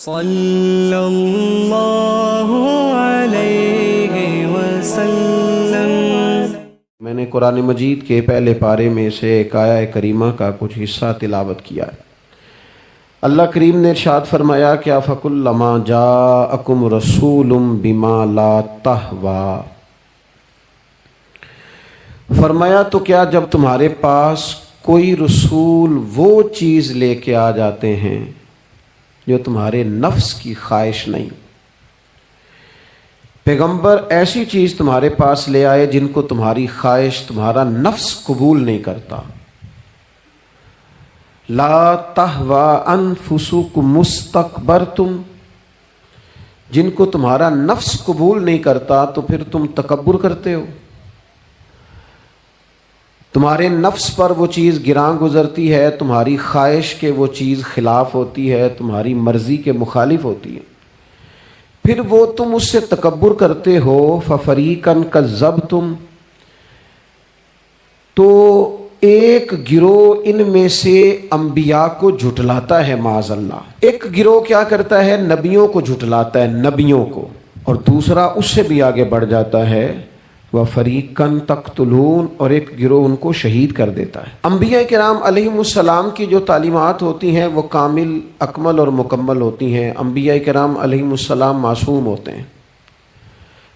صلی اللہ علیہ وسلم۔ میں نے قرآن مجید کے پہلے پارے میں سے ایک آیہ کریمہ کا کچھ حصہ تلاوت کیا ہے۔ اللہ کریم نے ارشاد فرمایا کہ فَكُلَّمَا جَاءَكُمْ رَسُولٌ بِمَا لَا تَهْوَىٰ، فرمایا تو کیا جب تمہارے پاس کوئی رسول وہ چیز لے کے آ جاتے ہیں جو تمہارے نفس کی خواہش نہیں، پیغمبر ایسی چیز تمہارے پاس لے آئے جن کو تمہاری خواہش، تمہارا نفس قبول نہیں کرتا، لا تہوی انفسکم مستکبرتم، جن کو تمہارا نفس قبول نہیں کرتا تو پھر تم تکبر کرتے ہو، تمہارے نفس پر وہ چیز گراں گزرتی ہے، تمہاری خواہش کے وہ چیز خلاف ہوتی ہے، تمہاری مرضی کے مخالف ہوتی ہے، پھر وہ تم اس سے تکبر کرتے ہو، فَفَرِيقًا كَذَّبْتُمْ، تو ایک گروہ ان میں سے انبیاء کو جھٹلاتا ہے، معاذ اللہ، ایک گروہ کیا کرتا ہے؟ نبیوں کو جھٹلاتا ہے، نبیوں کو، اور دوسرا اس سے بھی آگے بڑھ جاتا ہے، وَفَرِيقًا تَقْتُلُونَ، اور ایک گروہ ان کو شہید کر دیتا ہے۔ انبیاء کرام علیہم السلام کی جو تعلیمات ہوتی ہیں وہ کامل، اکمل اور مکمل ہوتی ہیں۔ انبیاء کرام علیہم السلام معصوم ہوتے ہیں۔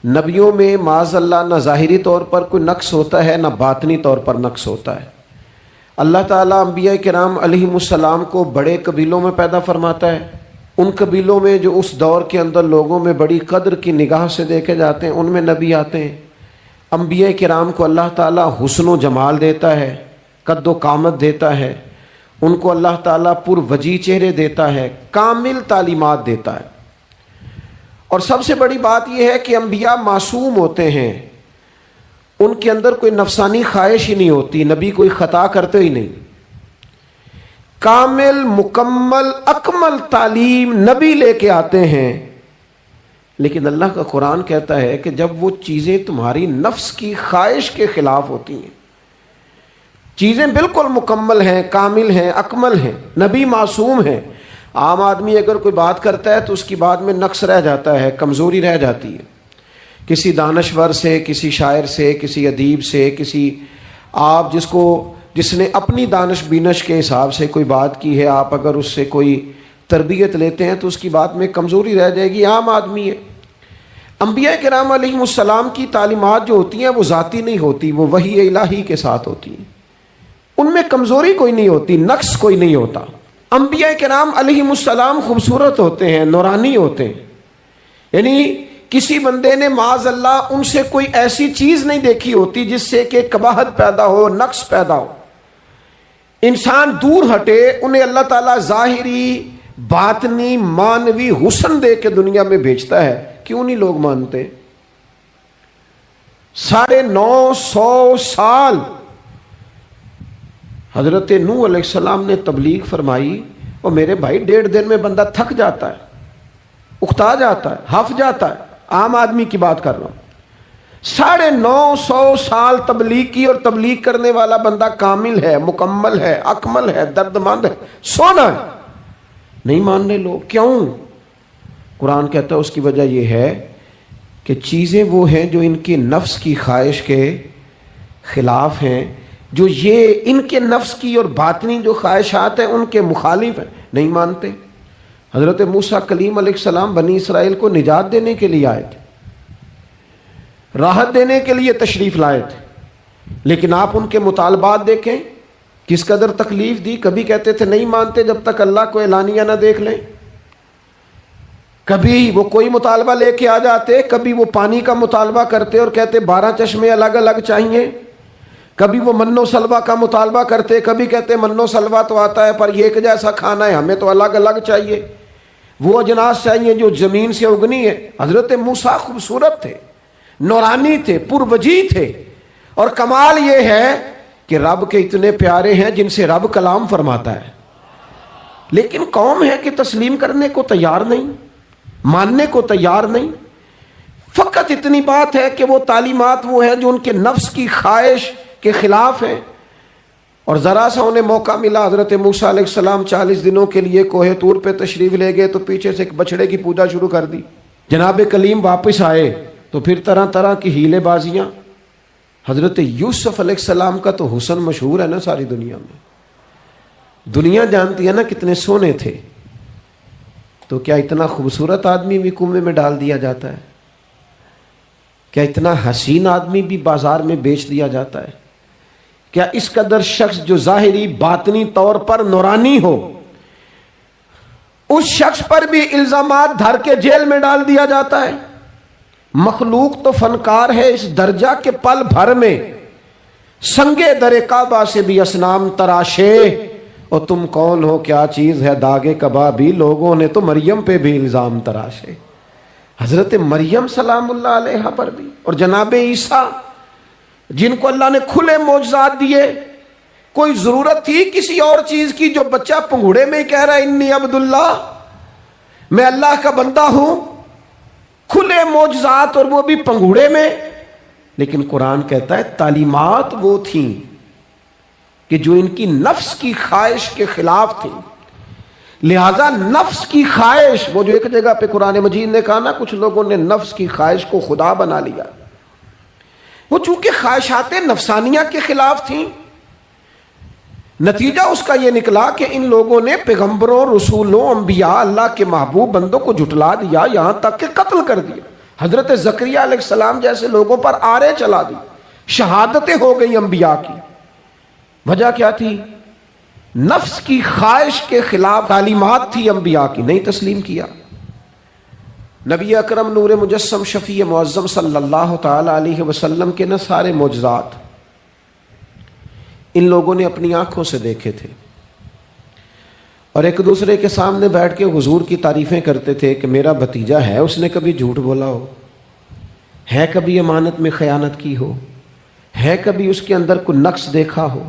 نبیوں میں معاذ اللہ نہ ظاہری طور پر کوئی نقص ہوتا ہے نہ باطنی طور پر نقص ہوتا ہے۔ اللہ تعالیٰ انبیاء کرام علیہم السلام کو بڑے قبیلوں میں پیدا فرماتا ہے، ان قبیلوں میں جو اس دور کے اندر لوگوں میں بڑی قدر کی نگاہ سے دیکھے جاتے ہیں، ان میں نبی آتے ہیں۔ انبیاء کرام کو اللہ تعالیٰ حسن و جمال دیتا ہے، قد و قامت دیتا ہے، ان کو اللہ تعالیٰ پر وجی چہرے دیتا ہے، کامل تعلیمات دیتا ہے۔ اور سب سے بڑی بات یہ ہے کہ انبیاء معصوم ہوتے ہیں، ان کے اندر کوئی نفسانی خواہش ہی نہیں ہوتی، نبی کوئی خطا کرتے ہی نہیں، کامل مکمل اکمل تعلیم نبی لے کے آتے ہیں۔ لیکن اللہ کا قرآن کہتا ہے کہ جب وہ چیزیں تمہاری نفس کی خواہش کے خلاف ہوتی ہیں، چیزیں بالکل مکمل ہیں، کامل ہیں، اکمل ہیں، نبی معصوم ہیں، عام آدمی اگر کوئی بات کرتا ہے تو اس کی بات میں نقص رہ جاتا ہے، کمزوری رہ جاتی ہے، کسی دانشور سے، کسی شاعر سے، کسی ادیب سے، کسی آپ جس نے اپنی دانش بینش کے حساب سے کوئی بات کی ہے، آپ اگر اس سے کوئی تربیت لیتے ہیں تو اس کی بات میں کمزوری رہ جائے گی، عام آدمی ہے۔ انبیاء کرام علیہم السلام کی تعلیمات جو ہوتی ہیں وہ ذاتی نہیں ہوتی، وہ وحی الہی کے ساتھ ہوتی ہیں، ان میں کمزوری کوئی نہیں ہوتی، نقص کوئی نہیں ہوتا۔ انبیاء کرام علیہم السلام خوبصورت ہوتے ہیں، نورانی ہوتے ہیں، یعنی کسی بندے نے معاذ اللہ ان سے کوئی ایسی چیز نہیں دیکھی ہوتی جس سے کہ قباحت پیدا ہو، نقص پیدا ہو، انسان دور ہٹے، انہیں اللہ تعالیٰ ظاہری باطنی مانوی حسن دے کے دنیا میں بھیجتا ہے، کیوں نہیں لوگ مانتے؟ 950 سال حضرت نوح علیہ السلام نے تبلیغ فرمائی، اور میرے بھائی 1.5 دن میں بندہ تھک جاتا ہے، اکتا جاتا ہے، ہف جاتا ہے، عام آدمی کی بات کر رہا ہوں۔ 950 سال تبلیغ کی، اور تبلیغ کرنے والا بندہ کامل ہے، مکمل ہے، اکمل ہے، درد مند ہے، سونا ہے، نہیں مان رہے لوگ، کیوں؟ قرآن کہتا ہے اس کی وجہ یہ ہے کہ چیزیں وہ ہیں جو ان کے نفس کی خواہش کے خلاف ہیں، جو یہ ان کے نفس کی اور باطنی جو خواہشات ہیں ان کے مخالف ہیں، نہیں مانتے۔ حضرت موسیٰ کلیم علیہ السلام بنی اسرائیل کو نجات دینے کے لیے آئے تھے، راحت دینے کے لیے تشریف لائے تھے، لیکن آپ ان کے مطالبات دیکھیں کس قدر تکلیف دی۔ کبھی کہتے تھے نہیں مانتے جب تک اللہ کو اعلانیہ نہ دیکھ لیں، کبھی وہ کوئی مطالبہ لے کے آ جاتے، کبھی وہ پانی کا مطالبہ کرتے اور کہتے 12 چشمے الگ الگ چاہیے، کبھی وہ من و سلوہ کا مطالبہ کرتے، کبھی کہتے من و سلوہ تو آتا ہے پر یہ ایک جیسا کھانا ہے، ہمیں تو الگ الگ چاہیے، وہ اجناس چاہیے جو زمین سے اگنی ہے۔ حضرت موسیٰ خوبصورت تھے، نورانی تھے، پروجی تھے، اور کمال یہ ہے کہ رب کے اتنے پیارے ہیں جن سے رب کلام فرماتا ہے، لیکن قوم ہے کہ تسلیم کرنے کو تیار نہیں، ماننے کو تیار نہیں۔ فقط اتنی بات ہے کہ وہ تعلیمات وہ ہیں جو ان کے نفس کی خواہش کے خلاف ہیں، اور ذرا سا انہیں موقع ملا، حضرت موسیٰ علیہ السلام 40 دنوں کے لیے کوہ طور پہ تشریف لے گئے تو پیچھے سے ایک بچڑے کی پوجا شروع کر دی۔ جناب کلیم واپس آئے تو پھر طرح طرح کی ہیلے بازیاں۔ حضرت یوسف علیہ السلام کا تو حسن مشہور ہے نا ساری دنیا میں، دنیا جانتی ہے نا کتنے سونے تھے، تو کیا اتنا خوبصورت آدمی بھی کنویں میں ڈال دیا جاتا ہے؟ کیا اتنا حسین آدمی بھی بازار میں بیچ دیا جاتا ہے؟ کیا اس قدر شخص جو ظاہری باطنی طور پر نورانی ہو، اس شخص پر بھی الزامات دھر کے جیل میں ڈال دیا جاتا ہے؟ مخلوق تو فنکار ہے اس درجہ کے پل بھر میں سنگے در کعبہ سے بھی اصنام تراشے، اور تم کون ہو کیا چیز ہے داغے کبابی، لوگوں نے تو مریم پہ بھی الزام تراشے۔ حضرت مریم سلام اللہ علیہ پر بھی، اور جناب عیسیٰ جن کو اللہ نے کھلے معجزات دیے، کوئی ضرورت تھی کسی اور چیز کی؟ جو بچہ پنگھوڑے میں ہی کہہ رہا ہے انی عبداللہ، میں اللہ کا بندہ ہوں، کھلے معجزات اور وہ بھی پنگھوڑے میں۔ لیکن قرآن کہتا ہے تعلیمات وہ تھیں کہ جو ان کی نفس کی خواہش کے خلاف تھی، لہذا نفس کی خواہش، وہ جو ایک جگہ پہ قرآن مجید نے کہا نا کچھ لوگوں نے نفس کی خواہش کو خدا بنا لیا، وہ چونکہ خواہشات نفسانیہ کے خلاف تھیں، نتیجہ اس کا یہ نکلا کہ ان لوگوں نے پیغمبروں، رسولوں، انبیاء، اللہ کے محبوب بندوں کو جھٹلا دیا، یہاں تک کہ قتل کر دیا۔ حضرت زکریا علیہ السلام جیسے لوگوں پر آرے چلا دی، شہادتیں ہو گئی انبیاء کی۔ وجہ کیا تھی؟ نفس کی خواہش کے خلاف تعلیمات تھی انبیاء کی، نہیں تسلیم کیا۔ نبی اکرم نور مجسم شفیع معظم صلی اللہ تعالی علیہ وسلم کے نہ سارے معجزات ان لوگوں نے اپنی آنکھوں سے دیکھے تھے، اور ایک دوسرے کے سامنے بیٹھ کے حضور کی تعریفیں کرتے تھے کہ میرا بھتیجا ہے، اس نے کبھی جھوٹ بولا ہو، ہے کبھی امانت میں خیانت کی ہو، ہے کبھی اس کے اندر کوئی نقص دیکھا ہو۔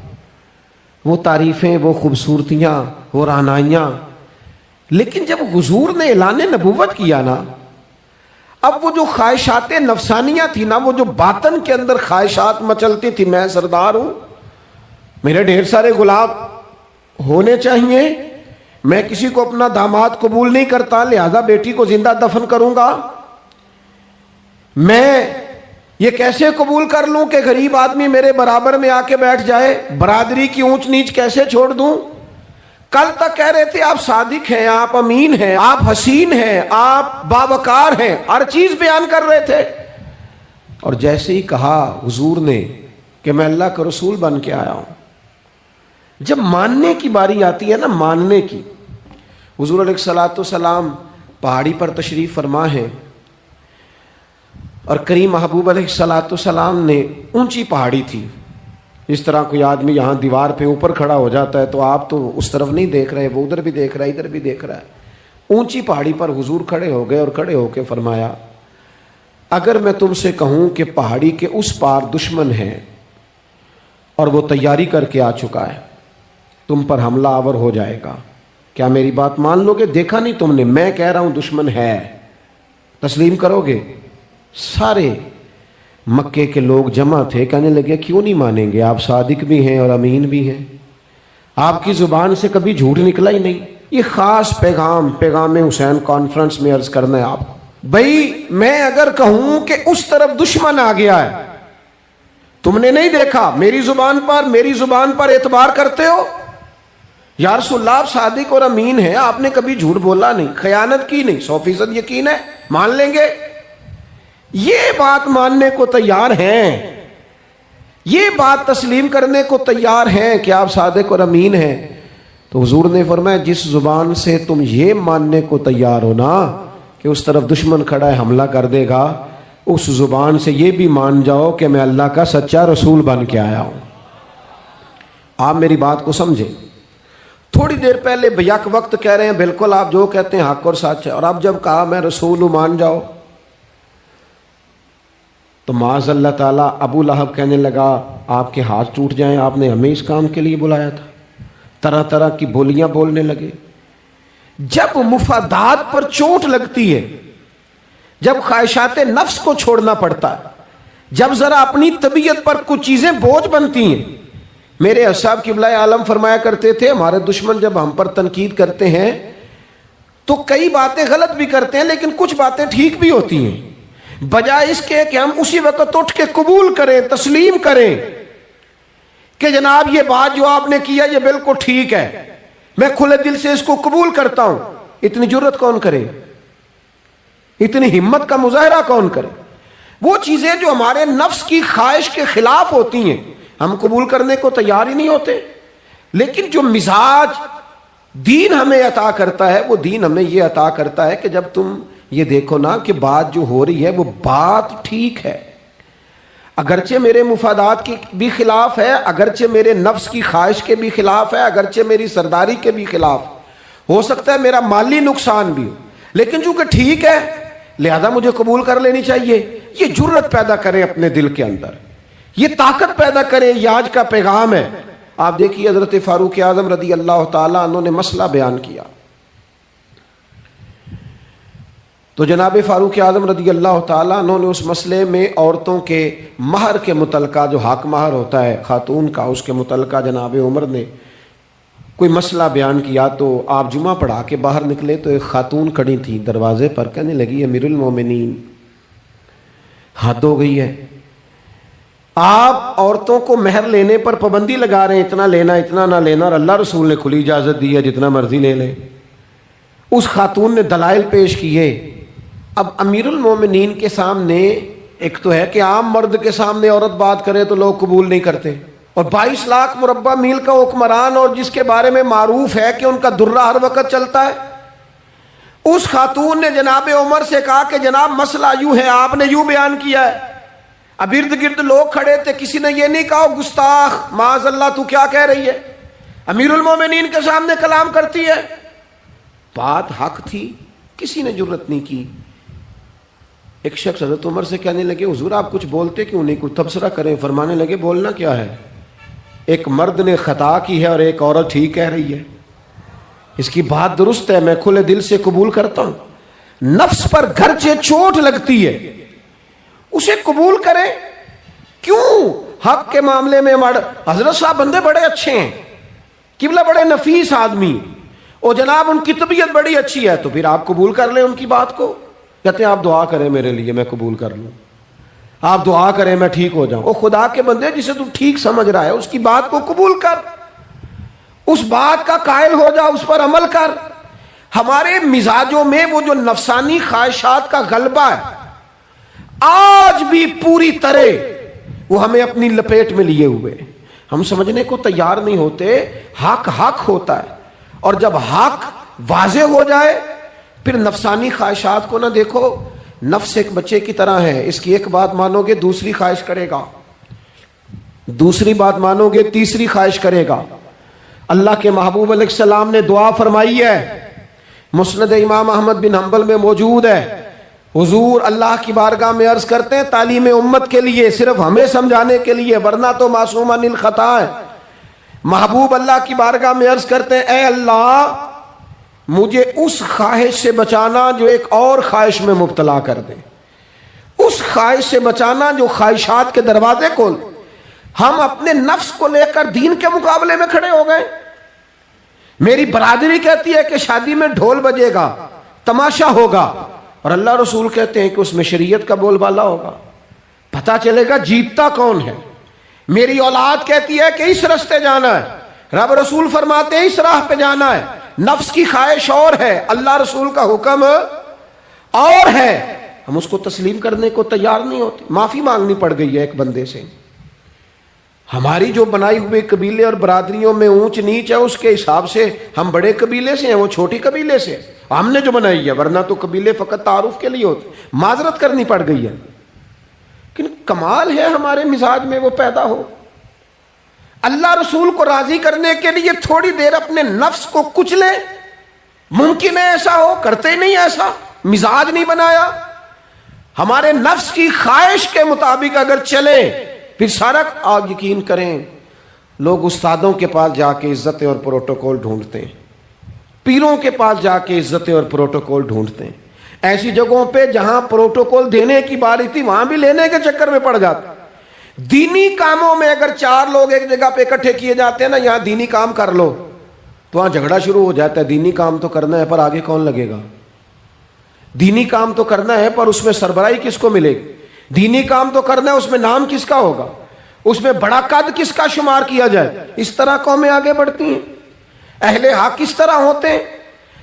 وہ تعریفیں، وہ خوبصورتیاں، وہ رعنائیاں۔ لیکن جب حضور نے اعلان نبوت کیا نا، اب وہ جو خواہشات نفسانیہ تھی نا، وہ جو باطن کے اندر خواہشات مچلتی تھی، میں سردار ہوں، میرے ڈھیر سارے غلام ہونے چاہیے، میں کسی کو اپنا داماد قبول نہیں کرتا لہذا بیٹی کو زندہ دفن کروں گا، میں یہ کیسے قبول کر لوں کہ غریب آدمی میرے برابر میں آ کے بیٹھ جائے، برادری کی اونچ نیچ کیسے چھوڑ دوں۔ کل تک کہہ رہے تھے آپ صادق ہیں، آپ امین ہیں، آپ حسین ہیں، آپ باوقار ہیں، ہر چیز بیان کر رہے تھے، اور جیسے ہی کہا حضور نے کہ میں اللہ کا رسول بن کے آیا ہوں، جب ماننے کی باری آتی ہے نا، ماننے کی، حضور علیہ الصلوۃ والسلام پہاڑی پر تشریف فرما ہے، اور کریم محبوب علیہ الصلوۃ والسلام نے، اونچی پہاڑی تھی، اس طرح کوئی آدمی یہاں دیوار پہ اوپر کھڑا ہو جاتا ہے تو آپ تو اس طرف نہیں دیکھ رہے، وہ ادھر بھی دیکھ رہا ہے، ادھر بھی دیکھ رہا ہے۔ اونچی پہاڑی پر حضور کھڑے ہو گئے، اور کھڑے ہو کے فرمایا اگر میں تم سے کہوں کہ پہاڑی کے اس پار دشمن ہے اور وہ تیاری کر کے آ چکا ہے، تم پر حملہ آور ہو جائے گا، کیا میری بات مان لو گے؟ دیکھا نہیں تم نے، میں کہہ رہا ہوں دشمن ہے، تسلیم کرو گے؟ سارے مکے کے لوگ جمع تھے، کہنے لگے کیوں نہیں مانیں گے، آپ صادق بھی ہیں اور امین بھی ہیں، آپ کی زبان سے کبھی جھوٹ نکلا ہی نہیں۔ یہ خاص پیغام حسین کانفرنس میں عرض کرنا ہے آپ کو، بھئی میں اگر کہوں کہ اس طرف دشمن آ گیا ہے، تم نے نہیں دیکھا، میری زبان پر اعتبار کرتے ہو؟ یا رسول اللہ آپ صادق اور امین ہیں، آپ نے کبھی جھوٹ بولا نہیں، خیانت کی نہیں، 100% یقین ہے، مان لیں گے؟ یہ بات ماننے کو تیار ہیں، یہ بات تسلیم کرنے کو تیار ہیں کہ آپ صادق اور امین ہیں، تو حضور نے فرمایا جس زبان سے تم یہ ماننے کو تیار ہو نا کہ اس طرف دشمن کھڑا ہے حملہ کر دے گا، اس زبان سے یہ بھی مان جاؤ کہ میں اللہ کا سچا رسول بن کے آیا ہوں۔ آپ میری بات کو سمجھیں، تھوڑی دیر پہلے بیک وقت کہہ رہے ہیں بالکل آپ جو کہتے ہیں حق اور سچ ہے، اور اب جب کہا میں رسول ہوں مان جاؤ، تو معاذ اللہ تعالیٰ ابو لہب کہنے لگا آپ کے ہاتھ ٹوٹ جائیں، آپ نے ہمیں اس کام کے لیے بلایا تھا، طرح طرح کی بولیاں بولنے لگے۔ جب مفادات پر چوٹ لگتی ہے، جب خواہشات نفس کو چھوڑنا پڑتا ہے، جب ذرا اپنی طبیعت پر کچھ چیزیں بوجھ بنتی ہیں، میرے اصحاب قبلہ عالم فرمایا کرتے تھے ہمارے دشمن جب ہم پر تنقید کرتے ہیں تو کئی باتیں غلط بھی کرتے ہیں لیکن کچھ باتیں ٹھیک بھی ہوتی ہیں، بجائے اس کے کہ ہم اسی وقت اٹھ کے قبول کریں، تسلیم کریں کہ جناب یہ بات جو آپ نے کیا یہ بالکل ٹھیک ہے، میں کھلے دل سے اس کو قبول کرتا ہوں۔ اتنی جرت کون کرے؟ اتنی ہمت کا مظاہرہ کون کرے؟ وہ چیزیں جو ہمارے نفس کی خواہش کے خلاف ہوتی ہیں ہم قبول کرنے کو تیار ہی نہیں ہوتے۔ لیکن جو مزاج دین ہمیں عطا کرتا ہے، وہ دین ہمیں یہ عطا کرتا ہے کہ جب تم یہ دیکھو نا کہ بات جو ہو رہی ہے وہ بات ٹھیک ہے، اگرچہ میرے مفادات کے بھی خلاف ہے، اگرچہ میرے نفس کی خواہش کے بھی خلاف ہے، اگرچہ میری سرداری کے بھی خلاف، ہو سکتا ہے میرا مالی نقصان بھی ہو، لیکن چونکہ ٹھیک ہے لہذا مجھے قبول کر لینی چاہیے۔ یہ جرت پیدا کریں اپنے دل کے اندر، یہ طاقت پیدا کریں، یہ آج کا پیغام ہے۔ آپ دیکھیے حضرت فاروق اعظم رضی اللہ تعالیٰ عنہ نے مسئلہ بیان کیا تو جناب فاروق اعظم رضی اللہ تعالیٰ عنہ نے اس مسئلے میں عورتوں کے مہر کے متعلقہ، جو حق مہر ہوتا ہے خاتون کا، اس کے متعلقہ جناب عمر نے کوئی مسئلہ بیان کیا۔ تو آپ جمعہ پڑھا کے باہر نکلے تو ایک خاتون کھڑی تھی دروازے پر، کہنے لگی امیر المومنین حد ہو گئی ہے، آپ عورتوں کو مہر لینے پر پابندی لگا رہے ہیں، اتنا لینا اتنا نہ لینا، اور اللہ رسول نے کھلی اجازت دی ہے جتنا مرضی لے لیں۔ اس خاتون نے دلائل پیش کیے۔ اب امیر المومنین کے سامنے ایک تو ہے کہ عام مرد کے سامنے عورت بات کرے تو لوگ قبول نہیں کرتے، اور 22 لاکھ مربع میل کا حکمران، اور جس کے بارے میں معروف ہے کہ ان کا درہ ہر وقت چلتا ہے، اس خاتون نے جناب عمر سے کہا کہ جناب مسئلہ یوں ہے، آپ نے یوں بیان کیا ہے۔ اب ارد گرد لوگ کھڑے تھے، کسی نے یہ نہیں کہا گستاخ معاذ اللہ تو کیا کہہ رہی ہے، امیر المومنین کے سامنے کلام کرتی ہے۔ بات حق تھی، کسی نے جرت نہیں کی۔ ایک شخص حضرت عمر سے کہنے لگے حضور آپ کچھ بولتے کیوں نہیں، کوئی تبصرہ کریں۔ فرمانے لگے بولنا کیا ہے، ایک مرد نے خطا کی ہے اور ایک عورت ٹھیک کہہ رہی ہے، اس کی بات درست ہے، میں کھلے دل سے قبول کرتا ہوں۔ نفس پر گرچہ چوٹ لگتی ہے اسے قبول کریں، کیوں حق کے معاملے میں حضرت صاحب بندے بڑے اچھے ہیں، قبلہ بڑے نفیس آدمی، اور جناب ان کی طبیعت بڑی اچھی ہے، تو پھر آپ قبول کر لیں ان کی بات کو۔ کہتے ہیں آپ دعا کریں میرے لیے میں قبول کر لوں، آپ دعا کریں میں ٹھیک ہو جاؤں۔ او خدا کے بندے، جسے تو ٹھیک سمجھ رہا ہے اس کی بات کو قبول کر، اس بات کا قائل ہو جا، اس پر عمل کر۔ ہمارے مزاجوں میں وہ جو نفسانی خواہشات کا غلبہ ہے آج بھی پوری طرح وہ ہمیں اپنی لپیٹ میں لیے ہوئے، ہم سمجھنے کو تیار نہیں ہوتے۔ حق حق ہوتا ہے، اور جب حق واضح ہو جائے پھر نفسانی خواہشات کو نہ دیکھو۔ نفس ایک بچے کی طرح ہے، اس کی ایک بات مانو گے دوسری خواہش کرے گا، دوسری بات مانو گے تیسری خواہش کرے گا۔ اللہ کے محبوب علیہ السلام نے دعا فرمائی ہے، مسند امام احمد بن حنبل میں موجود ہے۔ حضور اللہ کی بارگاہ میں عرض کرتے ہیں تعلیم امت کے لیے، صرف ہمیں سمجھانے کے لیے، ورنہ تو معصوم عن الخطا ہے۔ محبوب اللہ کی بارگاہ میں عرض کرتے ہیں اے اللہ مجھے اس خواہش سے بچانا جو ایک اور خواہش میں مبتلا کر دے، اس خواہش سے بچانا جو خواہشات کے دروازے کھول۔ ہم اپنے نفس کو لے کر دین کے مقابلے میں کھڑے ہو گئے۔ میری برادری کہتی ہے کہ شادی میں ڈھول بجے گا، تماشا ہوگا، اور اللہ رسول کہتے ہیں کہ اس میں شریعت کا بول بالا ہوگا، پتہ چلے گا جیتتا کون ہے۔ میری اولاد کہتی ہے کہ اس راستے جانا ہے، رب رسول فرماتے ہیں اس راہ پہ جانا ہے۔ نفس کی خواہش اور ہے، اللہ رسول کا حکم اور ہے، ہم اس کو تسلیم کرنے کو تیار نہیں ہوتے۔ معافی مانگنی پڑ گئی ہے ایک بندے سے، ہماری جو بنائی ہوئی قبیلے اور برادریوں میں اونچ نیچ ہے اس کے حساب سے ہم بڑے قبیلے سے ہیں، وہ چھوٹی قبیلے سے، ہم نے جو بنائی ہے، ورنہ تو قبیلے فقط تعارف کے لیے ہوتے۔ معذرت کرنی پڑ گئی ہے، لیکن کمال ہے ہمارے مزاج میں وہ پیدا ہو۔ اللہ رسول کو راضی کرنے کے لیے تھوڑی دیر اپنے نفس کو کچلیں، ممکن ہے ایسا ہو، کرتے ہی نہیں ایسا، مزاج نہیں بنایا۔ ہمارے نفس کی خواہش کے مطابق اگر چلیں پھر سارا آپ یقین کریں لوگ استادوں کے پاس جا کے عزتیں اور پروٹوکول ڈھونڈتے ہیں، پیروں کے پاس جا کے عزتیں اور پروٹوکول ڈھونڈتے ہیں، ایسی جگہوں پہ جہاں پروٹوکول دینے کی باری تھی وہاں بھی لینے کے چکر میں پڑ جاتا۔ دینی کاموں میں اگر 4 لوگ ایک جگہ پہ اکٹھے کیے جاتے ہیں نا، یہاں دینی کام کر لو، تو وہاں جھگڑا شروع ہو جاتا ہے. دینی کام تو کرنا ہے پر آگے کون لگے گا؟ دینی کام تو کرنا ہے پر اس میں سربراہی کس کو ملے گی؟ دینی کام تو کرنا ہے، اس میں نام کس کا ہوگا؟ اس میں بڑا قد کس کا شمار کیا جائے؟ اس طرح قومیں آگے بڑھتی ہیں. اہل حق کس طرح ہوتے ہیں؟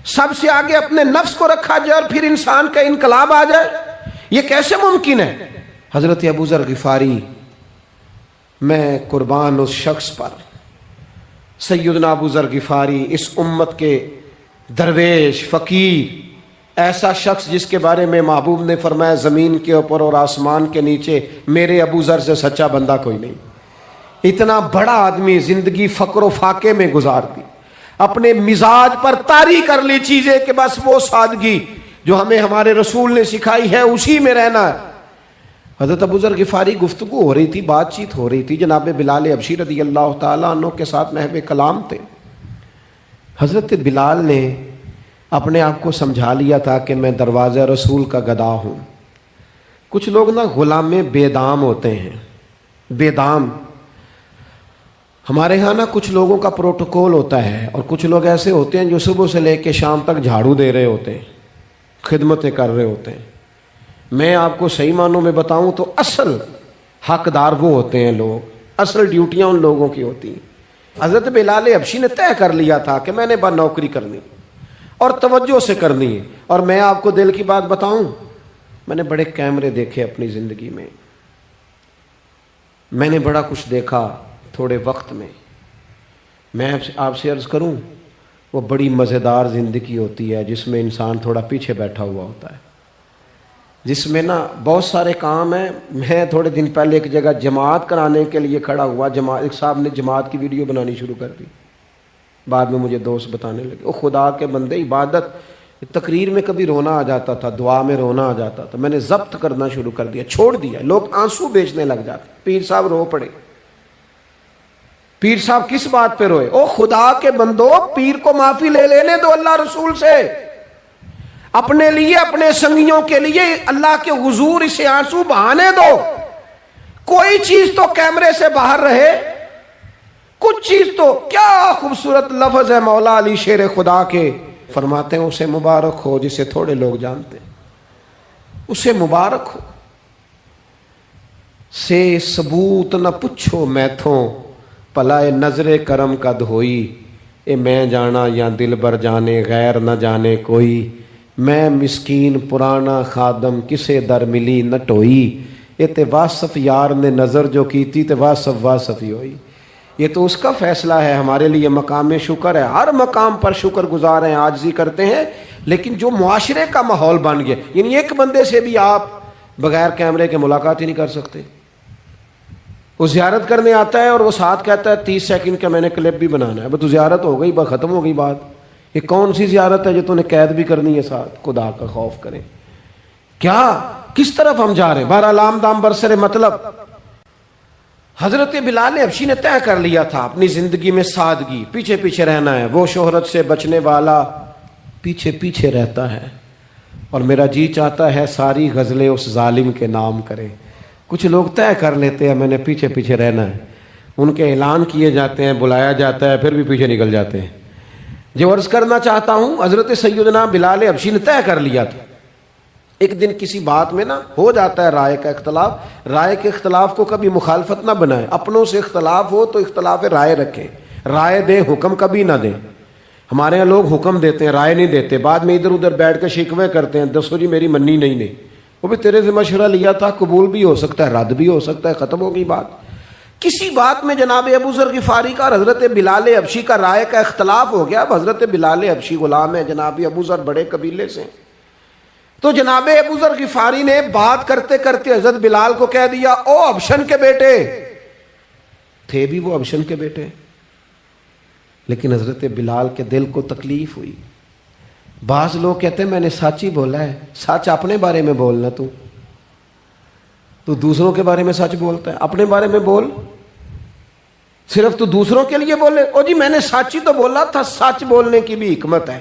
سب سے آگے اپنے نفس کو رکھا جائے اور پھر انسان کا انقلاب آ جائے. یہ کیسے ممکن ہے؟ حضرت ابو ذر غفاری، میں قربان اس شخص پر، سیدنا ابو ذر غفاری، اس امت کے درویش فقیر، ایسا شخص جس کے بارے میں محبوب نے فرمایا زمین کے اوپر اور آسمان کے نیچے میرے ابو ذر سے سچا بندہ کوئی نہیں. اتنا بڑا آدمی زندگی فقر و فاقے میں گزار دی، اپنے مزاج پر طاری کر لی چیزیں کہ بس وہ سادگی جو ہمیں ہمارے رسول نے سکھائی ہے اسی میں رہنا ہے. حضرت ابو ذر غفاری گفتگو ہو رہی تھی، بات چیت ہو رہی تھی، جناب بلال حبشی رضی اللہ تعالیٰ عنہ کے ساتھ محو کلام تھے. حضرت بلال نے اپنے آپ کو سمجھا لیا تھا کہ میں دروازہ رسول کا گدا ہوں. کچھ لوگ نا غلام بے دام ہوتے ہیں. بے دام ہمارے ہاں نا کچھ لوگوں کا پروٹوکول ہوتا ہے، اور کچھ لوگ ایسے ہوتے ہیں جو صبح سے لے کے شام تک جھاڑو دے رہے ہوتے ہیں، خدمتیں کر رہے ہوتے ہیں. میں آپ کو صحیح معنوں میں بتاؤں تو اصل حقدار وہ ہوتے ہیں لوگ، اصل ڈیوٹیاں ان لوگوں کی ہوتی ہیں. حضرت بلال حبشی نے طے کر لیا تھا کہ میں نے بس نوکری کرنی اور توجہ سے کرنی ہے. اور میں آپ کو دل کی بات بتاؤں، میں نے بڑے کیمرے دیکھے اپنی زندگی میں، میں نے بڑا کچھ دیکھا تھوڑے وقت میں. میں آپ سے عرض کروں، وہ بڑی مزیدار زندگی ہوتی ہے جس میں انسان تھوڑا پیچھے بیٹھا ہوا ہوتا ہے، جس میں نا بہت سارے کام ہیں. میں تھوڑے دن پہلے ایک جگہ جماعت کرانے کے لیے کھڑا ہوا، ایک صاحب نے جماعت کی ویڈیو بنانی شروع کر دی. بعد میں مجھے دوست بتانے لگے، او خدا کے بندے، عبادت تقریر میں کبھی رونا آ جاتا تھا، دعا میں رونا آ جاتا تھا، میں نے ضبط کرنا شروع کر دیا، چھوڑ دیا. لوگ آنسو بیچنے لگ جاتے، پیر صاحب رو پڑے. پیر صاحب کس بات پہ روئے؟ او خدا کے بندو، پیر کو معافی لے لینے دو اللہ رسول سے، اپنے لیے اپنے سنگیوں کے لیے اللہ کے حضور اسے آنسو بہانے دو. کوئی چیز تو کیمرے سے باہر رہے، کچھ چیز تو. کیا خوبصورت لفظ ہے مولا علی شیر خدا کے، فرماتے ہیں اسے مبارک ہو جسے تھوڑے لوگ جانتے، اسے مبارک ہو. سے ثبوت نہ پوچھو میتھوں، پلائے نظر کرم کا دھوئی. اے میں جانا یا دل بر جانے، غیر نہ جانے کوئی. میں مسکین پرانا خادم، کسے در ملی نہ ٹوئی. یہ تے واصف یار نے نظر جو کی تھی تے واصف واصف ہی ہوئی. یہ تو اس کا فیصلہ ہے، ہمارے لیے مقام شکر ہے، ہر مقام پر شکر گزار ہیں، عاجزی کرتے ہیں. لیکن جو معاشرے کا ماحول بن گیا، یعنی ایک بندے سے بھی آپ بغیر کیمرے کے ملاقات ہی نہیں کر سکتے. وہ زیارت کرنے آتا ہے اور وہ ساتھ کہتا ہے 30 سیکنڈ کا میں نے کلپ بھی بنانا ہے. تو زیارت ہو گئی، بس ختم ہو گئی بات. یہ کون سی زیارت ہے جو تو نے قید بھی کرنی ہے ساتھ؟ خدا کا خوف کریں. کیا کس طرف ہم جا رہے ہیں؟ بہرحال لام دام برسر مطلب، حضرت بلال حبشی نے طے کر لیا تھا اپنی زندگی میں سادگی، پیچھے پیچھے رہنا ہے. وہ شہرت سے بچنے والا پیچھے پیچھے رہتا ہے، اور میرا جی چاہتا ہے ساری غزلیں اس ظالم کے نام کریں. کچھ لوگ طے کر لیتے ہیں میں نے پیچھے پیچھے رہنا ہے، ان کے اعلان کیے جاتے ہیں، بلایا جاتا ہے، پھر بھی پیچھے نکل جاتے ہیں. جو عرض کرنا چاہتا ہوں، حضرت سیدنا بلال حبشی نے طے کر لیا تھا. ایک دن کسی بات میں نا ہو جاتا ہے رائے کا اختلاف، رائے کے اختلاف کو کبھی مخالفت نہ بنائیں. اپنوں سے اختلاف ہو تو اختلاف رائے رکھیں، رائے دیں، حکم کبھی نہ دیں. ہمارے یہاں لوگ حکم دیتے ہیں، رائے نہیں دیتے، بعد میں ادھر ادھر بیٹھ کے شکوے کرتے ہیں، دسو جی میری منی نہیں. وہ بھی تیرے سے مشورہ لیا تھا، قبول بھی ہو سکتا ہے، رد بھی ہو سکتا ہے، ختم ہو گئی بات. کسی بات میں جناب ابو ذر غفاری کا اور حضرت بلال حبشی کا رائے کا اختلاف ہو گیا. اب حضرت بلال حبشی غلام ہے، جناب ابو ذر بڑے قبیلے سے. تو جناب ابو ذر غفاری نے بات کرتے کرتے حضرت بلال کو کہہ دیا، او ابشن کے بیٹے. تھے بھی وہ ابشن کے بیٹے، لیکن حضرت بلال کے دل کو تکلیف ہوئی. بعض لوگ کہتے ہیں میں نے سچ ہی بولا ہے. سچ اپنے بارے میں بولنا، تو دوسروں کے بارے میں سچ بولتا ہے، اپنے بارے میں بول. صرف تو دوسروں کے لیے بولے، او جی میں نے سچ ہی تو بولا تھا. سچ بولنے کی بھی حکمت ہے.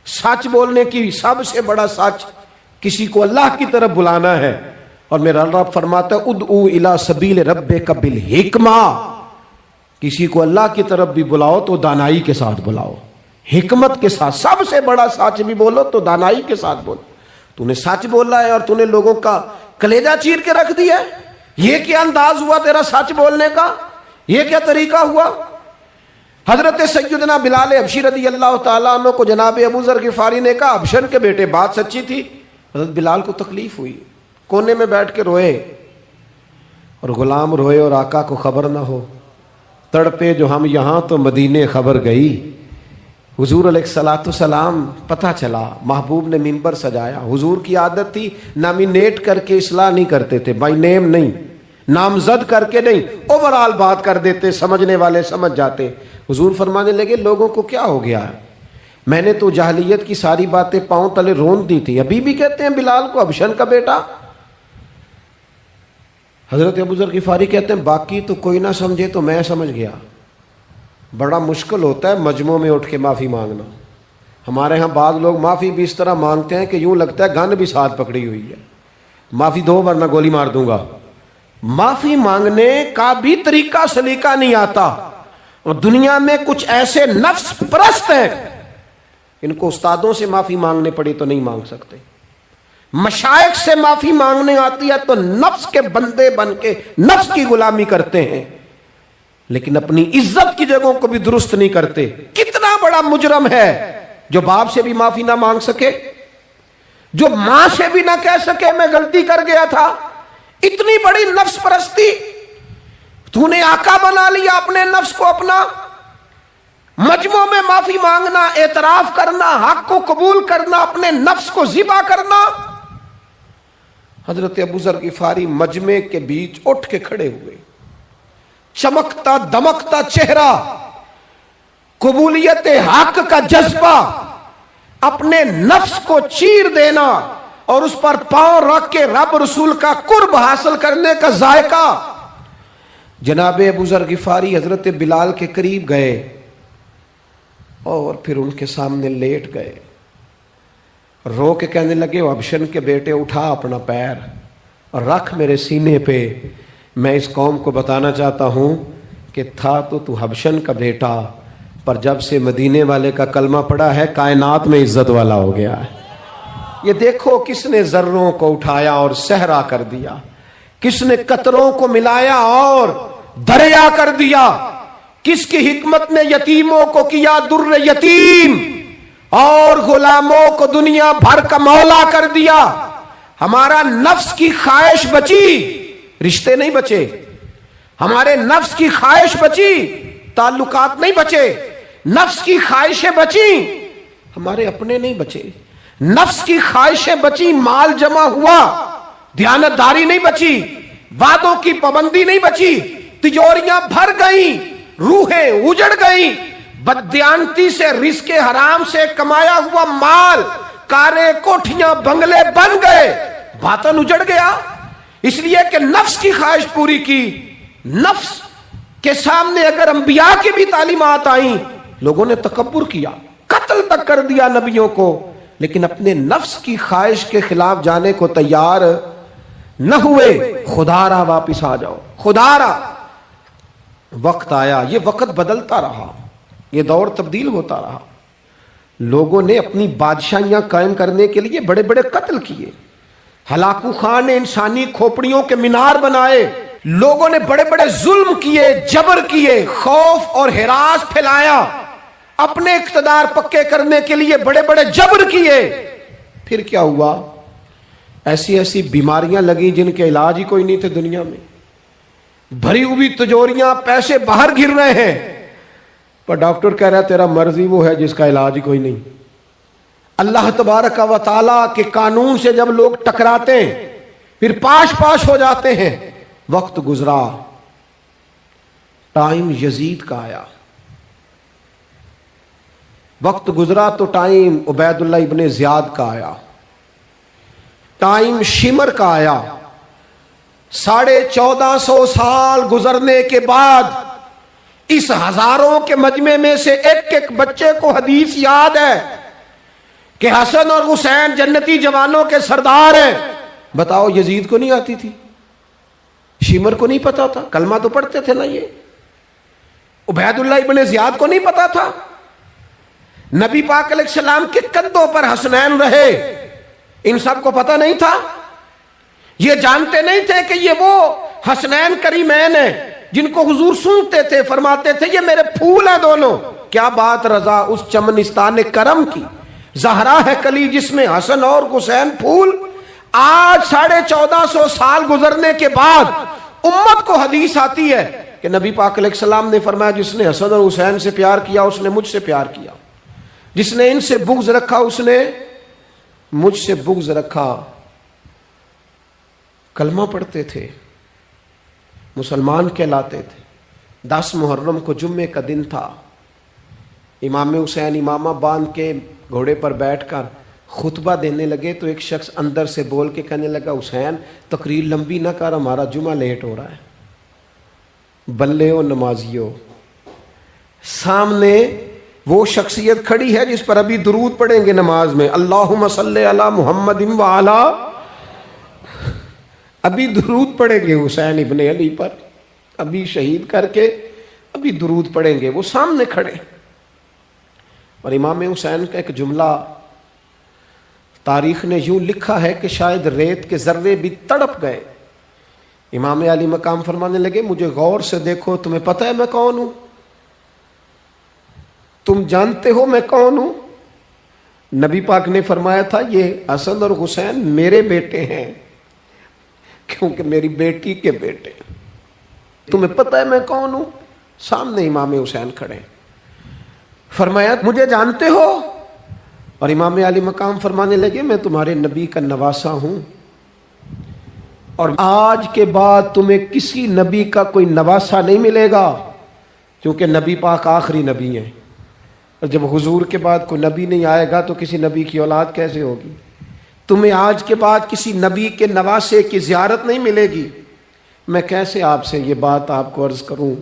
سچ بولنے کی سب سے بڑا سچ کسی کو اللہ کی طرف بلانا ہے، اور میرا رب فرماتا ہے ادعو الی سبیل ربک بالحکمہ، کسی کو اللہ کی طرف بھی بلاؤ تو دانائی کے ساتھ بلاؤ، حکمت کے ساتھ۔ سب سے بڑا سچ بھی بولو تو دانائی کے ساتھ بولو۔ تو نے سچ بولا ہے اور تو نے لوگوں کا کلیجہ چیر کے رکھ دیا ہے، یہ کیا انداز ہوا تیرا سچ بولنے کا، یہ کیا طریقہ ہوا؟ حضرت سیدنا بلال حبشی رضی اللہ تعالیٰ عنہ کو جناب ابو ذر غفاری نے کہا حبشن کے بیٹے بات سچی تھی۔ حضرت بلال کو تکلیف ہوئی، کونے میں بیٹھ کے روئے، اور غلام روئے اور آقا کو خبر نہ ہو، تڑپے جو ہم یہاں تو مدینے خبر گئی۔ حضور علیہ الصلوۃ والسلام پتہ چلا، محبوب نے منبر سجایا۔ حضور کی عادت تھی نامینیٹ کر کے اصلاح نہیں کرتے تھے، بائی نیم نہیں، نامزد کر کے نہیں، اوورال بات کر دیتے، سمجھنے والے سمجھ جاتے۔ حضور فرمانے لگے لوگوں کو کیا ہو گیا ہے، میں نے تو جاہلیت کی ساری باتیں پاؤں تلے رون دی تھی، ابھی بھی کہتے ہیں بلال کو حبشن کا بیٹا۔ حضرت ابو ذر غفاری کہتے ہیں باقی تو کوئی نہ سمجھے تو میں سمجھ گیا۔ بڑا مشکل ہوتا ہے مجمعوں میں اٹھ کے معافی مانگنا۔ ہمارے ہاں بعض لوگ معافی بھی اس طرح مانگتے ہیں کہ یوں لگتا ہے گن بھی ساتھ پکڑی ہوئی ہے، معافی دو ورنہ گولی مار دوں گا۔ معافی مانگنے کا بھی طریقہ سلیقہ نہیں آتا، اور دنیا میں کچھ ایسے نفس پرست ہیں ان کو استادوں سے معافی مانگنے پڑی تو نہیں مانگ سکتے، مشائخ سے معافی مانگنے آتی ہے تو نفس کے بندے بن کے نفس کی غلامی کرتے ہیں، لیکن اپنی عزت کی جگہوں کو بھی درست نہیں کرتے۔ کتنا بڑا مجرم ہے جو باپ سے بھی معافی نہ مانگ سکے، جو ماں سے بھی نہ کہہ سکے میں غلطی کر گیا تھا۔ اتنی بڑی نفس پرستی، تو نے آقا بنا لیا اپنے نفس کو اپنا۔ مجمعوں میں معافی مانگنا، اعتراف کرنا، حق کو قبول کرنا، اپنے نفس کو ذبح کرنا۔ حضرت ابو ذر غفاری مجمع کے بیچ اٹھ کے کھڑے ہوئے، چمکتا دمکتا چہرہ، قبولیت حق کا جذبہ، اپنے نفس کو چیر دینا اور اس پر پاؤں رکھ کے رب رسول کا قرب حاصل کرنے کا ذائقہ۔ جناب ابو ذر غفاری حضرت بلال کے قریب گئے اور پھر ان کے سامنے لیٹ گئے، رو کے کہنے لگے حبشن کے بیٹے اٹھا اپنا پیر اور رکھ میرے سینے پہ، میں اس قوم کو بتانا چاہتا ہوں کہ تھا تو حبشن کا بیٹا، پر جب سے مدینے والے کا کلمہ پڑا ہے کائنات میں عزت والا ہو گیا ہے۔ یہ دیکھو کس نے ذروں کو اٹھایا اور صحرا کر دیا، کس نے قطروں کو ملایا اور دریا کر دیا، کس کی حکمت نے یتیموں کو کیا در یتیم اور غلاموں کو دنیا بھر کا مولا کر دیا۔ ہمارا نفس کی خواہش بچی، رشتے نہیں بچے، ہمارے نفس کی خواہش بچی، تعلقات نہیں بچے، نفس کی خواہشیں بچی، ہمارے اپنے نہیں بچے، نفس کی خواہشیں بچی، مال جمع ہوا، دیانتداری نہیں بچی، وعدوں کی پابندی نہیں بچی، تجوریاں بھر گئیں، روحیں اجڑ گئیں، بددیانتی سے رزق حرام سے کمایا ہوا مال، کاریں کوٹھیاں بنگلے بن گئے، باطن اجڑ گیا، اس لیے کہ نفس کی خواہش پوری کی۔ نفس کے سامنے اگر انبیاء کی بھی تعلیمات آئیں، لوگوں نے تکبر کیا، قتل تک کر دیا نبیوں کو، لیکن اپنے نفس کی خواہش کے خلاف جانے کو تیار نہ ہوئے۔ خدا را واپس آ جاؤ، خدا را۔ وقت آیا، یہ وقت بدلتا رہا، یہ دور تبدیل ہوتا رہا، لوگوں نے اپنی بادشاہیاں قائم کرنے کے لیے بڑے بڑے قتل کیے، ہلاکو خان نے انسانی کھوپڑیوں کے مینار بنائے، لوگوں نے بڑے بڑے ظلم کیے، جبر کیے، خوف اور ہراس پھیلایا، اپنے اقتدار پکے کرنے کے لیے بڑے بڑے جبر کیے۔ پھر کیا ہوا؟ ایسی ایسی بیماریاں لگیں جن کے علاج ہی کوئی نہیں تھے دنیا میں، بھری ہوئی تجوریاں، پیسے باہر گر رہے ہیں، پر ڈاکٹر کہہ رہا ہے تیرا مرض ہی وہ ہے جس کا علاج ہی کوئی نہیں۔ اللہ تبارک و تعالیٰ کے قانون سے جب لوگ ٹکراتے ہیں پھر پاش پاش ہو جاتے ہیں۔ وقت گزرا، ٹائم یزید کا آیا، وقت گزرا تو ٹائم عبید اللہ ابن زیاد کا آیا، ٹائم شمر کا آیا۔ 1450 سال گزرنے کے بعد اس ہزاروں کے مجمع میں سے ایک ایک بچے کو حدیث یاد ہے کہ حسن اور حسین جنتی جوانوں کے سردار ہیں، بتاؤ یزید کو نہیں آتی تھی؟ شیمر کو نہیں پتا تھا؟ کلمہ تو پڑھتے تھے نا یہ؟ عبید اللہ ابن زیاد کو نہیں پتا تھا؟ نبی پاک علیہ السلام کے کندھوں پر حسنین رہے، ان سب کو پتہ نہیں تھا؟ یہ جانتے نہیں تھے کہ یہ وہ حسنین کریمین ہیں جن کو حضور سنتے تھے، فرماتے تھے یہ میرے پھول ہیں دونوں؟ کیا بات رضا اس چمنستان کرم کی، زہرا ہے کلی جس میں حسن اور حسین پھول۔ آج 1450 سال گزرنے کے بعد امت کو حدیث آتی ہے کہ نبی پاک علیہ السلام نے فرمایا جس نے حسن اور حسین سے پیار کیا اس نے مجھ سے پیار کیا، جس نے ان سے بغض رکھا اس نے مجھ سے بغض رکھا۔ کلمہ پڑھتے تھے، مسلمان کہلاتے تھے۔ 10 محرم کو جمعے کا دن تھا، امام حسین امامہ باندھ کے گھوڑے پر بیٹھ کر خطبہ دینے لگے تو ایک شخص اندر سے بول کے کہنے لگا حسین تقریر لمبی نہ کر، ہمارا جمعہ لیٹ ہو رہا ہے۔ بلے و نمازیو، سامنے وہ شخصیت کھڑی ہے جس پر ابھی درود پڑھیں گے نماز میں، اللہم صلی علی محمد وعلی، ابھی درود پڑھیں گے حسین ابن علی پر، ابھی شہید کر کے ابھی درود پڑھیں گے، وہ سامنے کھڑے۔ اور امام حسین کا ایک جملہ تاریخ نے یوں لکھا ہے کہ شاید ریت کے ذرے بھی تڑپ گئے۔ امام علی مقام فرمانے لگے مجھے غور سے دیکھو، تمہیں پتہ ہے میں کون ہوں؟ تم جانتے ہو میں کون ہوں؟ نبی پاک نے فرمایا تھا یہ حسن اور حسین میرے بیٹے ہیں کیونکہ میری بیٹی کے بیٹے۔ تمہیں پتہ ہے میں کون ہوں؟ سامنے امام حسین کھڑے، فرمایا مجھے جانتے ہو؟ اور امام علی مقام فرمانے لگے میں تمہارے نبی کا نواسا ہوں، اور آج کے بعد تمہیں کسی نبی کا کوئی نواسا نہیں ملے گا، کیونکہ نبی پاک آخری نبی ہیں، اور جب حضور کے بعد کوئی نبی نہیں آئے گا تو کسی نبی کی اولاد کیسے ہوگی؟ تمہیں آج کے بعد کسی نبی کے نواسے کی زیارت نہیں ملے گی۔ میں کیسے آپ سے یہ بات آپ کو عرض کروں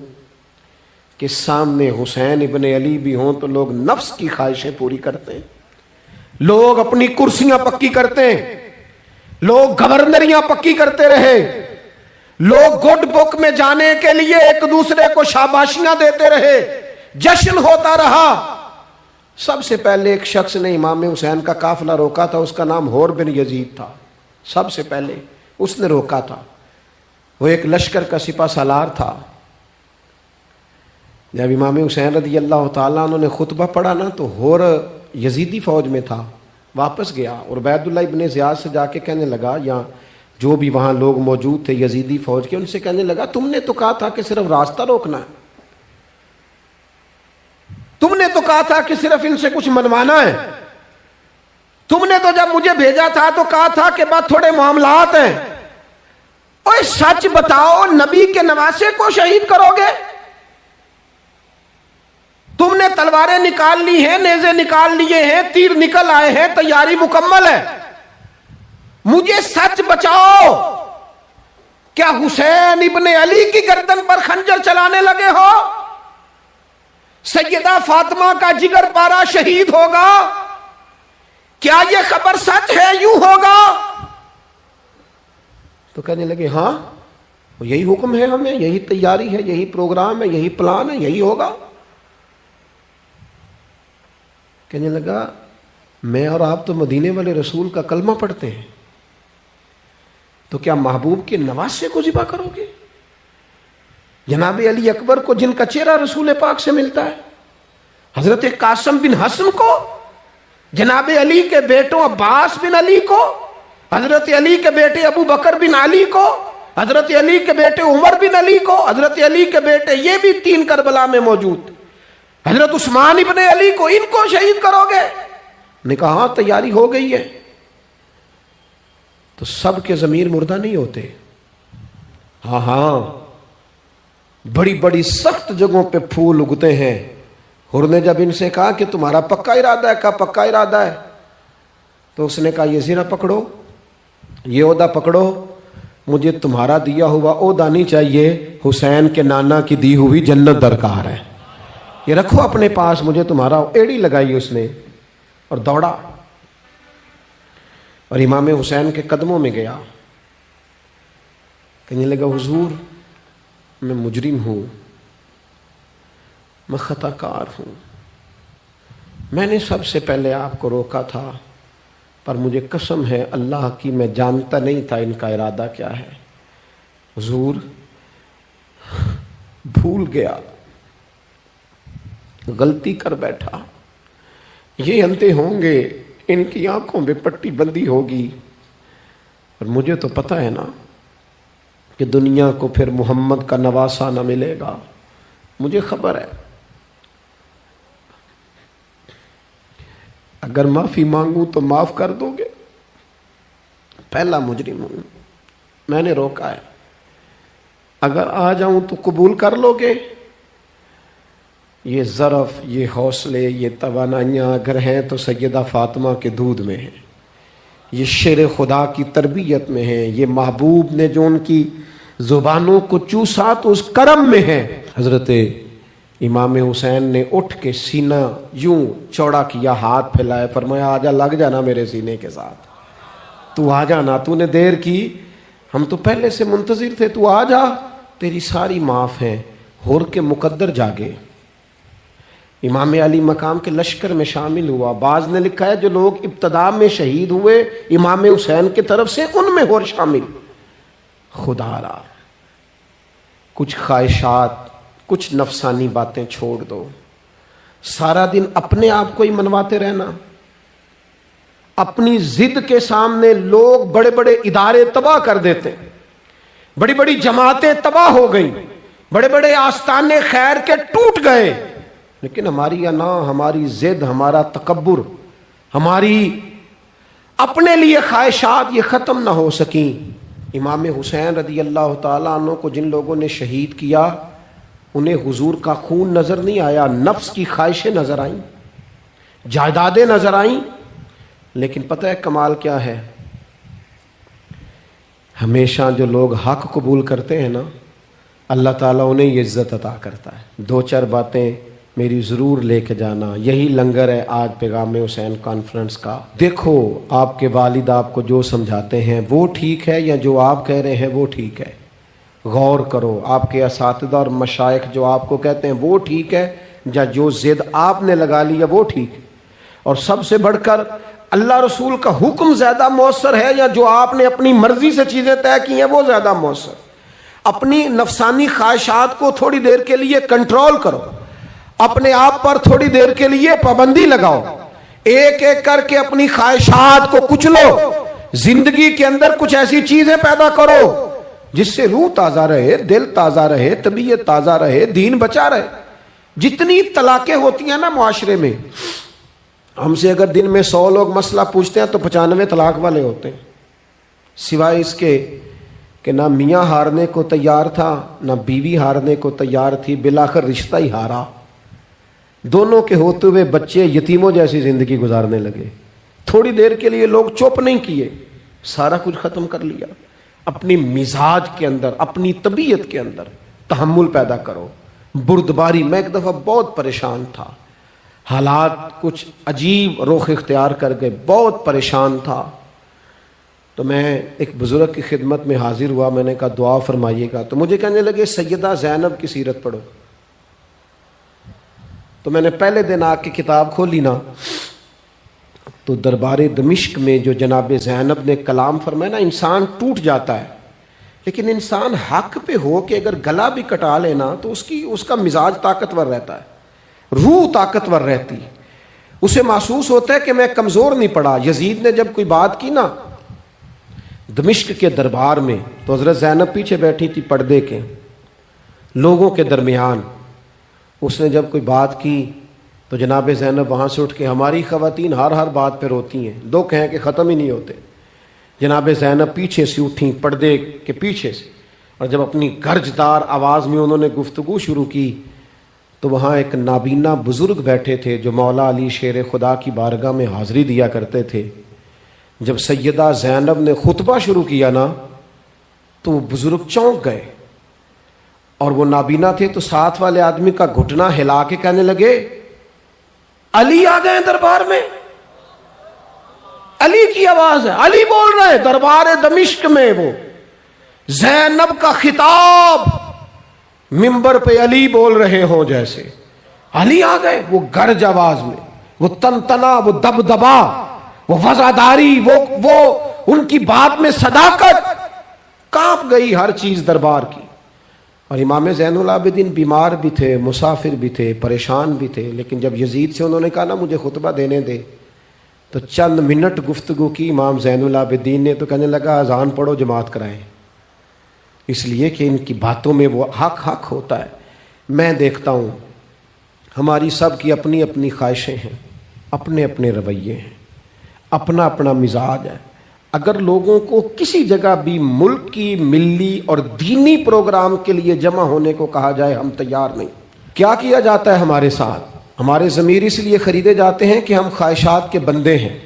کہ سامنے حسین ابن علی بھی ہوں تو لوگ نفس کی خواہشیں پوری کرتے ہیں، لوگ اپنی کرسیاں پکی کرتے ہیں، لوگ گورنریاں پکی کرتے رہے، لوگ گڈ بک میں جانے کے لیے ایک دوسرے کو شاباشیاں دیتے رہے، جشن ہوتا رہا۔ سب سے پہلے ایک شخص نے امام حسین کا قافلہ روکا تھا، اس کا نام حور بن یزید تھا، سب سے پہلے اس نے روکا تھا، وہ ایک لشکر کا سپہ سالار تھا۔ جب امام حسین رضی اللہ تعالیٰ عنہ نے خطبہ پڑھا نا تو حور یزیدی فوج میں تھا، واپس گیا اور عبید اللہ ابن زیاد سے جا کے کہنے لگا، یا جو بھی وہاں لوگ موجود تھے یزیدی فوج کے، ان سے کہنے لگا تم نے تو کہا تھا کہ صرف راستہ روکنا ہے، تم نے تو کہا تھا کہ صرف ان سے کچھ منوانا ہے، تم نے تو جب مجھے بھیجا تھا تو کہا تھا کہ بس تھوڑے معاملات ہیں، اوہ سچ بتاؤ نبی کے نواسے کو شہید کرو گے؟ تم نے تلواریں نکال لی ہیں، نیزے نکال لیے ہیں، تیر نکل آئے ہیں، تیاری مکمل ہے، مجھے سچ بچاؤ، کیا حسین ابن علی کی گردن پر خنجر چلانے لگے ہو؟ سیدہ فاطمہ کا جگر پارا شہید ہوگا، کیا یہ خبر سچ ہے؟ یوں ہوگا؟ تو کہنے لگے ہاں یہی حکم ہے ہمیں، یہی تیاری ہے، یہی پروگرام ہے، یہی پلان ہے، یہی ہوگا۔ کہنے لگا میں اور آپ تو مدینے والے رسول کا کلمہ پڑھتے ہیں، تو کیا محبوب کے نواسے کو ذبح کرو گے؟ جناب علی اکبر کو جن کا چہرہ رسول پاک سے ملتا ہے، حضرت قاسم بن حسن کو، جناب علی کے بیٹوں عباس بن علی کو، حضرت علی کے بیٹے ابو بکر بن علی کو، حضرت علی کے بیٹے عمر بن علی کو، حضرت علی کے بیٹے یہ بھی 3 کربلا میں موجود، حضرت عثمان ابن علی کو، ان کو شہید کرو گے؟ نے کہا ہاں تیاری ہو گئی ہے۔ تو سب کے ضمیر مردہ نہیں ہوتے، ہاں ہاں بڑی بڑی سخت جگہوں پہ پھول اگتے ہیں۔ حر نے جب ان سے کہا کہ تمہارا پکا ارادہ ہے، کہا پکا ارادہ ہے، تو اس نے کہا یہ زیرہ پکڑو، یہ عہدہ پکڑو، مجھے تمہارا دیا ہوا عہدہ نہیں چاہیے، حسین کے نانا کی دی ہوئی جنت درکار ہے، یہ رکھو اپنے پاس، مجھے تمہارا۔ ایڑی لگائی اس نے اور دوڑا اور امام حسین کے قدموں میں گیا۔ کہنے لگا حضور میں مجرم ہوں، میں خطا کار ہوں، میں نے سب سے پہلے آپ کو روکا تھا، پر مجھے قسم ہے اللہ کی میں جانتا نہیں تھا ان کا ارادہ کیا ہے۔ حضور بھول گیا، غلطی کر بیٹھا، یہ اندھے ہوں گے، ان کی آنکھوں میں پٹی بندی ہوگی، اور مجھے تو پتہ ہے نا کہ دنیا کو پھر محمد کا نواسہ نہ ملے گا، مجھے خبر ہے۔ اگر معافی مانگوں تو معاف کر دو گے؟ پہلا مجرم ہوں، میں نے روکا ہے، اگر آ جاؤں تو قبول کر لو گے؟ یہ ظرف، یہ حوصلے، یہ توانائیاں اگر ہیں تو سیدہ فاطمہ کے دودھ میں ہیں، یہ شیر خدا کی تربیت میں ہیں، یہ محبوب نے جو ان کی زبانوں کو چوسا تو اس کرم میں ہے۔ حضرت امام حسین نے اٹھ کے سینہ یوں چوڑا کیا، ہاتھ پھیلائے، فرمایا آجا، لگ جانا میرے سینے کے ساتھ، تو آ جانا، تو نے دیر کی، ہم تو پہلے سے منتظر تھے، تو آ جا، تیری ساری معاف ہیں۔ ہور کے مقدر جاگے، امام علی مقام کے لشکر میں شامل ہوا۔ بعض نے لکھا ہے جو لوگ ابتدا میں شہید ہوئے امام حسین کی طرف سے، ان میں ہور شامل۔ خدا را کچھ خواہشات، کچھ نفسانی باتیں چھوڑ دو، سارا دن اپنے آپ کو ہی منواتے رہنا۔ اپنی ضد کے سامنے لوگ بڑے بڑے ادارے تباہ کر دیتے، بڑی بڑی جماعتیں تباہ ہو گئیں، بڑے بڑے آستانے خیر کے ٹوٹ گئے، لیکن ہماری انا، ہماری ضد، ہمارا تکبر، ہماری اپنے لیے خواہشات یہ ختم نہ ہو سکیں۔ امام حسین رضی اللہ تعالیٰ عنہ کو جن لوگوں نے شہید کیا، انہیں حضور کا خون نظر نہیں آیا، نفس کی خواہشیں نظر آئیں، جائیدادیں نظر آئیں، لیکن پتہ ہے کمال کیا ہے؟ ہمیشہ جو لوگ حق قبول کرتے ہیں نا، اللہ تعالیٰ انہیں یہ عزت عطا کرتا ہے۔ دو چار باتیں میری ضرور لے کے جانا، یہی لنگر ہے آج پیغام حسین کانفرنس کا۔ دیکھو آپ کے والد آپ کو جو سمجھاتے ہیں وہ ٹھیک ہے یا جو آپ کہہ رہے ہیں وہ ٹھیک ہے؟ غور کرو، آپ کے اساتذہ اور مشائخ جو آپ کو کہتے ہیں وہ ٹھیک ہے یا جو ضد آپ نے لگا لیا وہ ٹھیک ہے؟ اور سب سے بڑھ کر اللہ رسول کا حکم زیادہ مؤثر ہے یا جو آپ نے اپنی مرضی سے چیزیں طے کی ہیں وہ زیادہ مؤثر؟ اپنی نفسانی خواہشات کو تھوڑی دیر کے لیے کنٹرول کرو، اپنے آپ پر تھوڑی دیر کے لیے پابندی لگاؤ، ایک ایک کر کے اپنی خواہشات کو کچلو، زندگی کے اندر کچھ ایسی چیزیں پیدا کرو جس سے روح تازہ رہے، دل تازہ رہے، طبیعت تازہ رہے، دین بچا رہے۔ جتنی طلاقیں ہوتی ہیں نا معاشرے میں، ہم سے اگر دن میں 100 لوگ مسئلہ پوچھتے ہیں تو 95 طلاق والے ہوتے ہیں، سوائے اس کے کہ نہ میاں ہارنے کو تیار تھا نہ بیوی ہارنے کو تیار تھی، بالآخر رشتہ ہی ہارا، دونوں کے ہوتے ہوئے بچے یتیموں جیسی زندگی گزارنے لگے۔ تھوڑی دیر کے لیے لوگ چپ نہیں کیے، سارا کچھ ختم کر لیا۔ اپنی مزاج کے اندر، اپنی طبیعت کے اندر تحمل پیدا کرو، بردباری۔ میں ایک دفعہ بہت پریشان تھا، حالات کچھ عجیب رخ اختیار کر گئے، بہت پریشان تھا، تو میں ایک بزرگ کی خدمت میں حاضر ہوا، میں نے کہا دعا فرمائیے گا، تو مجھے کہنے لگے سیدہ زینب کی سیرت پڑھو۔ تو میں نے پہلے دن آ کے کتاب کھولی نا، تو دربار دمشق میں جو جناب زینب نے کلام فرمایا نا، انسان ٹوٹ جاتا ہے، لیکن انسان حق پہ ہو کے اگر گلا بھی کٹا لینا تو اس کا مزاج طاقتور رہتا ہے، روح طاقتور رہتی، اسے محسوس ہوتا ہے کہ میں کمزور نہیں پڑا۔ یزید نے جب کوئی بات کی نا دمشق کے دربار میں، تو حضرت زینب پیچھے بیٹھی تھی پردے کے لوگوں کے درمیان، اس نے جب کوئی بات کی تو جناب زینب وہاں سے اٹھ کے، ہماری خواتین ہر بات پہ روتی ہیں، دو کہیں کہ ختم ہی نہیں ہوتے، جناب زینب پیچھے سے اٹھیں پردے کے پیچھے سے، اور جب اپنی گرجدار آواز میں انہوں نے گفتگو شروع کی تو وہاں ایک نابینا بزرگ بیٹھے تھے جو مولا علی شیر خدا کی بارگاہ میں حاضری دیا کرتے تھے۔ جب سیدہ زینب نے خطبہ شروع کیا نا تو وہ بزرگ چونک گئے، اور وہ نابینا تھے تو ساتھ والے آدمی کا گھٹنا ہلا کے کہنے لگے علی آ گئے دربار میں، علی کی آواز ہے، علی بول رہے ہیں دربار دمشق میں۔ وہ زینب کا خطاب منبر پہ علی بول رہے ہوں جیسے. علی آ گئے، وہ گرج آواز میں، وہ تنتنا، وہ دبدبا، وہ وزاداری، وہ ان کی بات میں صداقت، کانپ گئی ہر چیز دربار کی. اور امام زین العابدین بیمار بھی تھے، مسافر بھی تھے، پریشان بھی تھے، لیکن جب یزید سے انہوں نے کہا نا مجھے خطبہ دینے دے، تو چند منٹ گفتگو کی امام زین العابدین نے، تو کہنے لگا اذان پڑھو جماعت کرائیں، اس لیے کہ ان کی باتوں میں وہ حق ہوتا ہے. میں دیکھتا ہوں ہماری سب کی اپنی اپنی خواہشیں ہیں، اپنے اپنے رویے ہیں، اپنا اپنا مزاج ہے. اگر لوگوں کو کسی جگہ بھی ملک کی ملی اور دینی پروگرام کے لیے جمع ہونے کو کہا جائے، ہم تیار نہیں. کیا کیا جاتا ہے ہمارے ساتھ؟ ہمارے ضمیر اس لیے خریدے جاتے ہیں کہ ہم خواہشات کے بندے ہیں.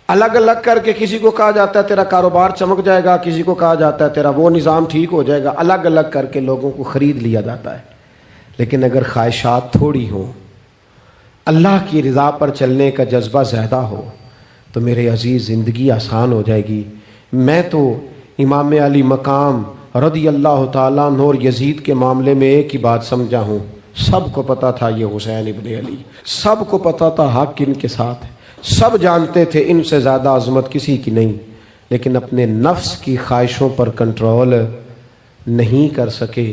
الگ الگ کر کے کسی کو کہا جاتا ہے تیرا کاروبار چمک جائے گا، کسی کو کہا جاتا ہے تیرا وہ نظام ٹھیک ہو جائے گا. الگ الگ کر کے لوگوں کو خرید لیا جاتا ہے. لیکن اگر خواہشات تھوڑی ہوں، اللہ کی رضا پر چلنے کا جذبہ زیادہ ہو، تو میرے عزیز زندگی آسان ہو جائے گی. میں تو امام علی مقام رضی اللہ تعالیٰ عنہ اور یزید کے معاملے میں ایک ہی بات سمجھا ہوں، سب کو پتا تھا یہ حسین ابن علی، سب کو پتا تھا حق ان کے ساتھ ہے، سب جانتے تھے ان سے زیادہ عظمت کسی کی نہیں، لیکن اپنے نفس کی خواہشوں پر کنٹرول نہیں کر سکے.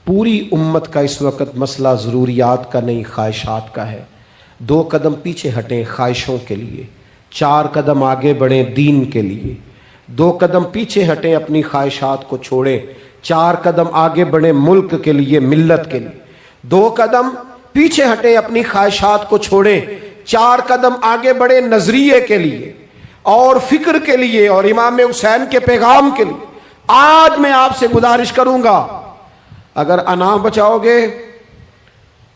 پوری امت کا اس وقت مسئلہ ضروریات کا نہیں، خواہشات کا ہے. 2 قدم پیچھے ہٹیں خواہشوں کے لیے، 4 قدم آگے بڑھیں دین کے لیے. 2 قدم پیچھے ہٹیں اپنی خواہشات کو چھوڑیں، 4 قدم آگے بڑھیں ملک کے لیے، ملت کے لیے. 2 قدم پیچھے ہٹیں اپنی خواہشات کو چھوڑیں، 4 قدم آگے بڑھیں نظریے کے لیے اور فکر کے لیے اور امام حسین کے پیغام کے لیے. آج میں آپ سے گزارش کروں گا، اگر انا بچاؤ گے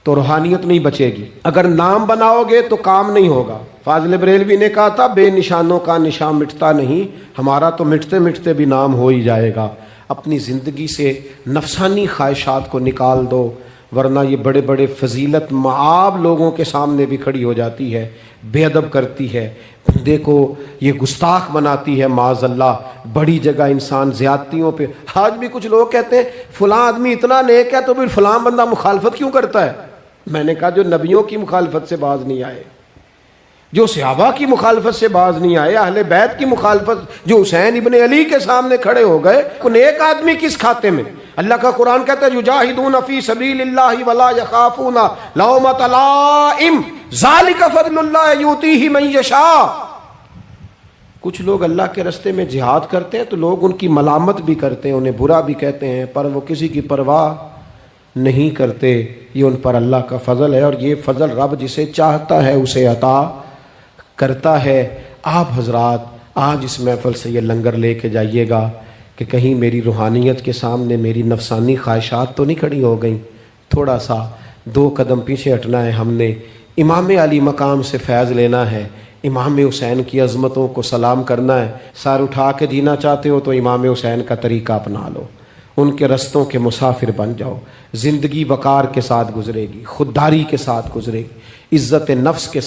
تو روحانیت نہیں بچے گی، اگر نام بناؤ گے تو کام نہیں ہوگا. فاضل بریلوی نے کہا تھا بے نشانوں کا نشان مٹتا نہیں، ہمارا تو مٹتے مٹتے بھی نام ہو ہی جائے گا. اپنی زندگی سے نفسانی خواہشات کو نکال دو، ورنہ یہ بڑے بڑے فضیلت معاب لوگوں کے سامنے بھی کھڑی ہو جاتی ہے، بے ادب کرتی ہے، بندے کو یہ گستاخ بناتی ہے. معاذ اللہ بڑی جگہ انسان زیادتیوں پہ. آج بھی کچھ لوگ کہتے ہیں فلاں آدمی اتنا نیک ہے تو پھر فلاں بندہ مخالفت کیوں کرتا ہے؟ میں نے کہا جو نبیوں کی مخالفت سے باز نہیں آئے، جو صحابہ کی مخالفت سے باز نہیں آئے، اہل بیت کی مخالفت، جو حسین ابن علی کے سامنے کھڑے ہو گئے، نیک آدمی کس کھاتے میں؟ اللہ کا قرآن کہتا ہے یجاہدون فی سبیل اللہ ولا یخافون لومۃ لائم ذالک فضل اللہ یؤتیہ من یشاء. کچھ لوگ اللہ کے راستے میں جہاد کرتے ہیں تو لوگ ان کی ملامت بھی کرتے ہیں، انہیں برا بھی کہتے ہیں، پر وہ کسی کی پرواہ نہیں کرتے. یہ ان پر اللہ کا فضل ہے، اور یہ فضل رب جسے چاہتا ہے اسے عطا کرتا ہے. آپ حضرات آج اس محفل سے یہ لنگر لے کے جائیے گا کہ کہیں میری روحانیت کے سامنے میری نفسانی خواہشات تو نہیں کھڑی ہو گئیں. تھوڑا سا 2 قدم پیچھے ہٹنا ہے. ہم نے امام علی مقام سے فیض لینا ہے، امام حسین کی عظمتوں کو سلام کرنا ہے. سر اٹھا کے جینا چاہتے ہو تو امام حسین کا طریقہ اپنا لو، ان کے رستوں کے مسافر بن جاؤ. زندگی وقار کے ساتھ گزرے گی، خودداری کے ساتھ گزرے گی، عزت نفس کے ساتھ